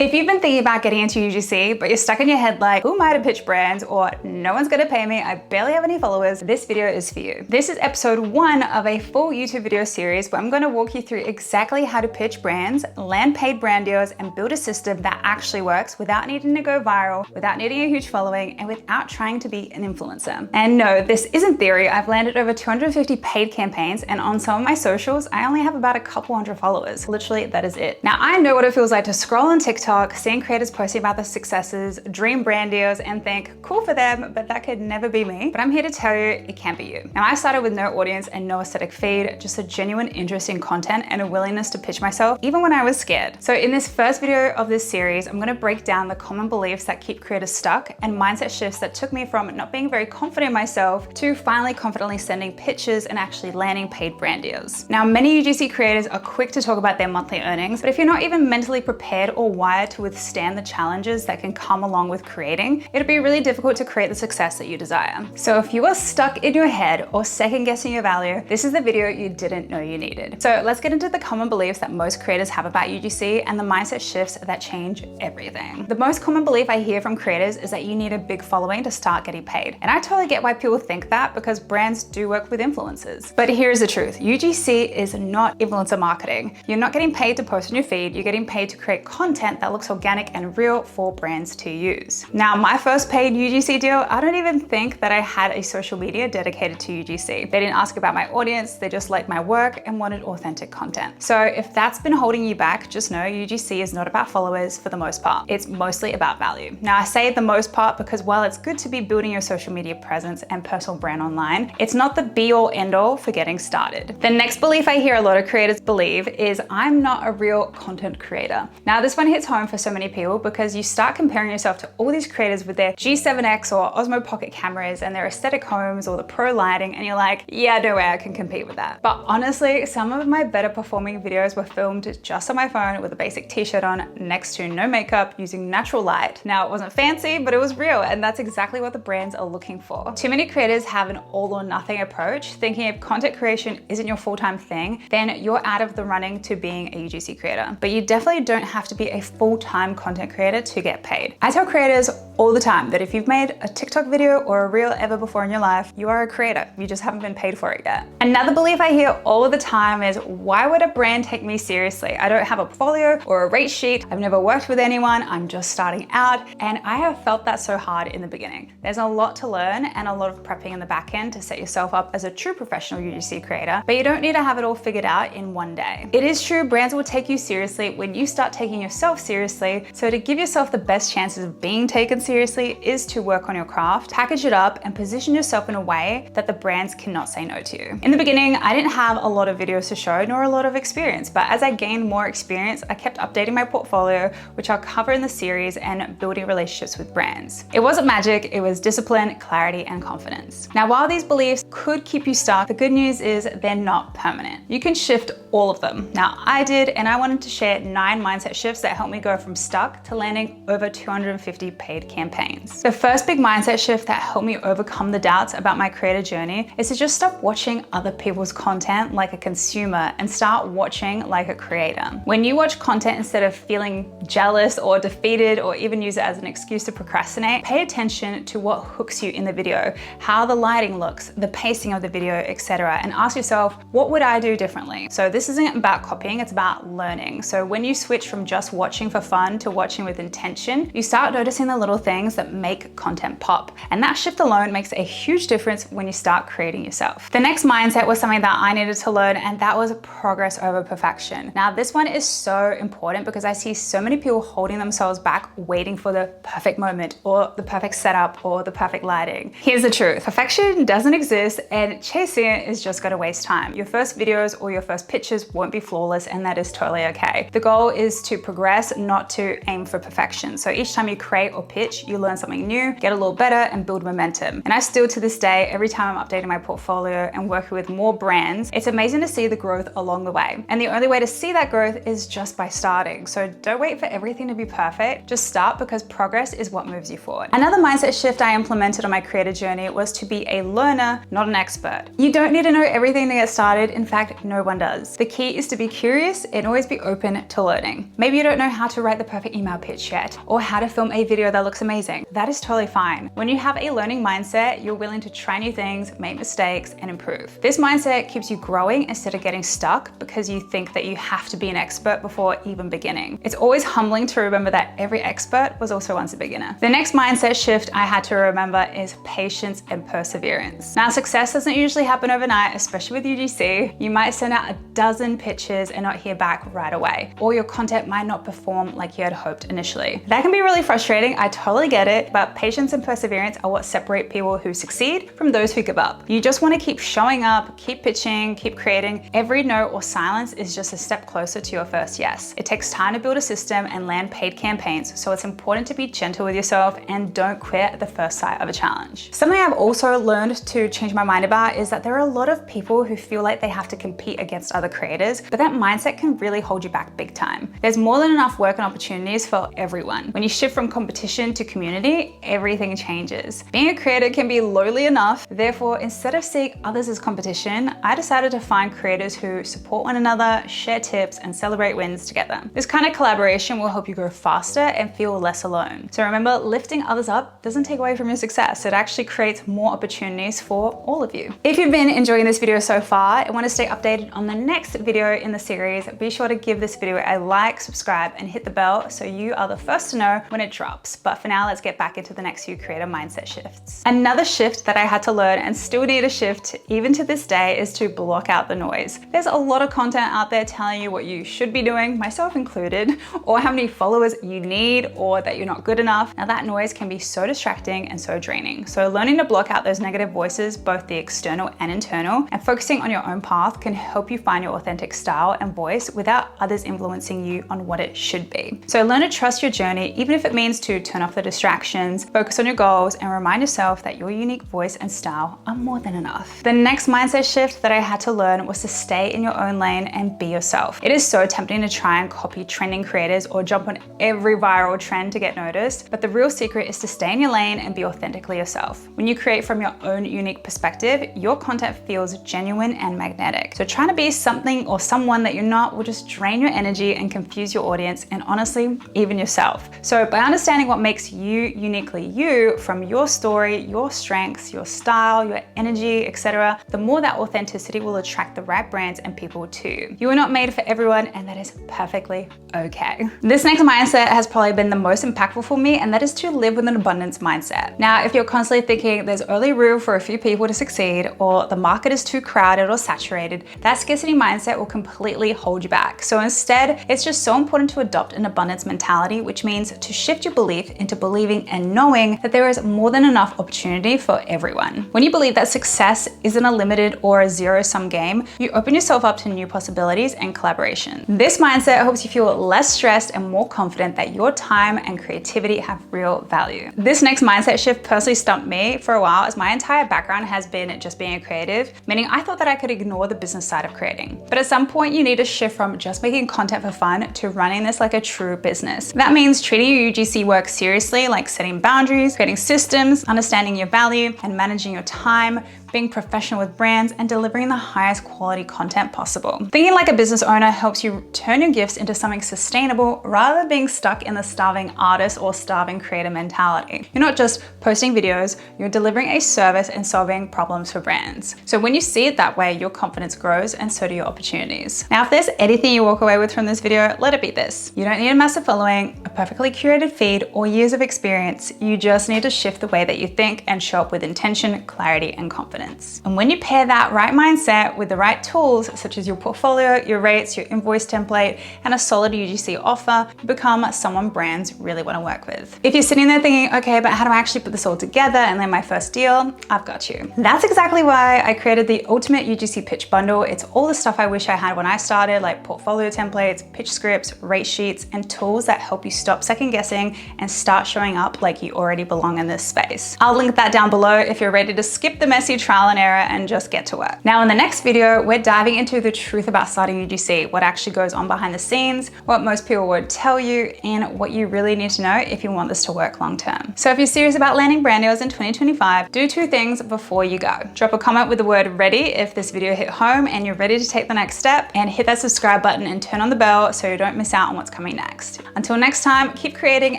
If you've been thinking about getting into UGC, but you're stuck in your head like, who am I to pitch brands, or no one's gonna pay me, I barely have any followers, this video is for you. This is episode 1 of a full YouTube video series where I'm gonna walk you through exactly how to pitch brands, land paid brand deals, and build a system that actually works without needing to go viral, without needing a huge following, and without trying to be an influencer. And no, this isn't theory. I've landed over 250 paid campaigns, and on some of my socials, I only have about a couple hundred followers. Literally, that is it. Now, I know what it feels like to scroll on TikTok, seeing creators posting about their successes, dream brand deals, and think, cool for them, but that could never be me. But I'm here to tell you, it can be you. Now, I started with no audience and no aesthetic feed, just a genuine interest in content and a willingness to pitch myself, even when I was scared. So in this first video of this series, I'm gonna break down the common beliefs that keep creators stuck and mindset shifts that took me from not being very confident in myself to finally confidently sending pitches and actually landing paid brand deals. Now, many UGC creators are quick to talk about their monthly earnings, but if you're not even mentally prepared or wired to withstand the challenges that can come along with creating, it'll be really difficult to create the success that you desire. So if you are stuck in your head or second guessing your value, this is the video you didn't know you needed. So let's get into the common beliefs that most creators have about UGC and the mindset shifts that change everything. The most common belief I hear from creators is that you need a big following to start getting paid. And I totally get why people think that, because brands do work with influencers. But here's the truth. UGC is not influencer marketing. You're not getting paid to post on your feed. You're getting paid to create content that looks organic and real for brands to use. Now, my first paid UGC deal, I don't even think that I had a social media dedicated to UGC. They didn't ask about my audience, they just liked my work and wanted authentic content. So if that's been holding you back, just know UGC is not about followers for the most part. It's mostly about value. Now, I say the most part because while it's good to be building your social media presence and personal brand online, it's not the be all end all for getting started. The next belief I hear a lot of creators believe is I'm not a real content creator. Now, this one hits home for so many people because you start comparing yourself to all these creators with their G7X or Osmo Pocket cameras and their aesthetic homes or the pro lighting, and you're like, yeah, no way I can compete with that. But honestly, some of my better performing videos were filmed just on my phone with a basic t-shirt on next to no makeup using natural light. Now, it wasn't fancy, but it was real, and that's exactly what the brands are looking for. Too many creators have an all or nothing approach, thinking if content creation isn't your full-time thing, then you're out of the running to being a UGC creator. But you definitely don't have to be a full-time content creator to get paid. I tell creators all the time that if you've made a TikTok video or a reel ever before in your life, you are a creator. You just haven't been paid for it yet. Another belief I hear all of the time is, why would a brand take me seriously? I don't have a portfolio or a rate sheet. I've never worked with anyone. I'm just starting out. And I have felt that so hard in the beginning. There's a lot to learn and a lot of prepping in the back end to set yourself up as a true professional UGC creator, but you don't need to have it all figured out in one day. It is true, brands will take you seriously when you start taking yourself seriously. So to give yourself the best chances of being taken seriously is to work on your craft, package it up, and position yourself in a way that the brands cannot say no to you. In the beginning, I didn't have a lot of videos to show nor a lot of experience, but as I gained more experience, I kept updating my portfolio, which I'll cover in the series, and building relationships with brands. It wasn't magic, it was discipline, clarity, and confidence. Now, while these beliefs could keep you stuck, the good news is they're not permanent. You can shift all of them. Now, I did, and I wanted to share 9 mindset shifts that helped me go from stuck to landing over 250 paid campaigns. The first big mindset shift that helped me overcome the doubts about my creator journey is to just stop watching other people's content like a consumer and start watching like a creator. When you watch content instead of feeling jealous or defeated or even use it as an excuse to procrastinate, pay attention to what hooks you in the video, how the lighting looks, the pacing of the video, etc., and ask yourself, what would I do differently? So this isn't about copying, it's about learning. So when you switch from just watching for fun to watching with intention, you start noticing the little things that make content pop. And that shift alone makes a huge difference when you start creating yourself. The next mindset was something that I needed to learn, and that was progress over perfection. Now, this one is so important because I see so many people holding themselves back, waiting for the perfect moment or the perfect setup or the perfect lighting. Here's the truth. Perfection doesn't exist, and chasing it is just gonna waste time. Your first videos or your first pitches won't be flawless, and that is totally okay. The goal is to progress, not to aim for perfection. So each time you create or pitch, you learn something new, get a little better, and build momentum. And I still, to this day, every time I'm updating my portfolio and working with more brands, it's amazing to see the growth along the way. And the only way to see that growth is just by starting. So don't wait for everything to be perfect. Just start, because progress is what moves you forward. Another mindset shift I implemented on my creator journey was to be a learner, not an expert. You don't need to know everything to get started. In fact, no one does. The key is to be curious and always be open to learning. Maybe you don't know how to write the perfect email pitch yet, or how to film a video that looks amazing. That is totally fine. When you have a learning mindset, you're willing to try new things, make mistakes, and improve. This mindset keeps you growing instead of getting stuck because you think that you have to be an expert before even beginning. It's always humbling to remember that every expert was also once a beginner. The next mindset shift I had to remember is patience and perseverance. Now, success doesn't usually happen overnight, especially with UGC. You might send out a dozen pitches and not hear back right away, or your content might not perform like you had hoped initially. That can be really frustrating, I totally get it, but patience and perseverance are what separate people who succeed from those who give up. You just want to keep showing up, keep pitching, keep creating. Every no or silence is just a step closer to your first yes. It takes time to build a system and land paid campaigns, so it's important to be gentle with yourself and don't quit at the first sight of a challenge. Something I've also learned to change my mind about is that there are a lot of people who feel like they have to compete against other creators, but that mindset can really hold you back big time. There's more than enough work and opportunities for everyone. When you shift from competition to community, everything changes. Being a creator can be lonely enough. Therefore, instead of seeing others as competition, I decided to find creators who support one another, share tips, and celebrate wins together. This kind of collaboration will help you grow faster and feel less alone. So remember, lifting others up doesn't take away from your success. It actually creates more opportunities for all of you. If you've been enjoying this video so far and want to stay updated on the next video in the series, be sure to give this video a like, subscribe, and hit the bell so you are the first to know when it drops. But for now, let's get back into the next few creator mindset shifts. Another shift that I had to learn and still need a shift even to this day is to block out the noise. There's a lot of content out there telling you what you should be doing, myself included, or how many followers you need, or that you're not good enough. Now that noise can be so distracting and so draining. So learning to block out those negative voices, both the external and internal, and focusing on your own path can help you find your authentic style and voice without others influencing you on what it should be. So learn to trust your journey, even if it means to turn off the distractions, focus on your goals, and remind yourself that your unique voice and style are more than enough. The next mindset shift that I had to learn was to stay in your own lane and be yourself. It is so tempting to try and copy trending creators or jump on every viral trend to get noticed, but the real secret is to stay in your lane and be authentically yourself. When you create from your own unique perspective, your content feels genuine and magnetic. So trying to be something or someone that you're not will just drain your energy and confuse your audience, and honestly, even yourself. So by understanding what makes you uniquely you, from your story, your strengths, your style, your energy, etc., the more that authenticity will attract the right brands and people to you. You are not made for everyone, and that is perfectly okay. This next mindset has probably been the most impactful for me, and that is to live with an abundance mindset. Now, if you're constantly thinking there's only room for a few people to succeed, or the market is too crowded or saturated, that scarcity mindset will completely hold you back. So instead, it's just so important to adopt an abundance mentality, which means to shift your belief into believing and knowing that there is more than enough opportunity for everyone. When you believe that success isn't a limited or a zero-sum game, you open yourself up to new possibilities and collaboration. This mindset helps you feel less stressed and more confident that your time and creativity have real value. This next mindset shift personally stumped me for a while, as my entire background has been just being a creative, meaning I thought that I could ignore the business side of creating. But at some point, you need to shift from just making content for fun to running this like a true business. That means treating your UGC work seriously, like setting boundaries, creating systems, understanding your value, and managing your time, being professional with brands, and delivering the highest quality content possible. Thinking like a business owner helps you turn your gifts into something sustainable rather than being stuck in the starving artist or starving creator mentality. You're not just posting videos, you're delivering a service and solving problems for brands. So when you see it that way, your confidence grows and so do your opportunities. Now, if there's anything you walk away with from this video, let it be this. You don't need a massive following, a perfectly curated feed, or years of experience. You just need to shift the way that you think and show up with intention, clarity, and confidence. And when you pair that right mindset with the right tools, such as your portfolio, your rates, your invoice template, and a solid UGC offer, you become someone brands really want to work with. If you're sitting there thinking, okay, but how do I actually put this all together and land my first deal? I've got you. That's exactly why I created the ultimate UGC pitch bundle. It's all the stuff I wish I had when I started, like portfolio templates, pitch scripts, rate sheets, and tools that help you stop second guessing and start showing up like you already belong in this space. I'll link that down below if you're ready to skip the messy trial and error and just get to work. Now in the next video, we're diving into the truth about starting UGC, what actually goes on behind the scenes, what most people would tell you, and what you really need to know if you want this to work long term. So if you're serious about landing brand deals in 2025, do 2 things before you go. Drop a comment with the word ready if this video hit home and you're ready to take the next step, and hit that subscribe button and turn on the bell so you don't miss out on what's coming next. Until next time, keep creating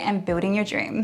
and building your dream.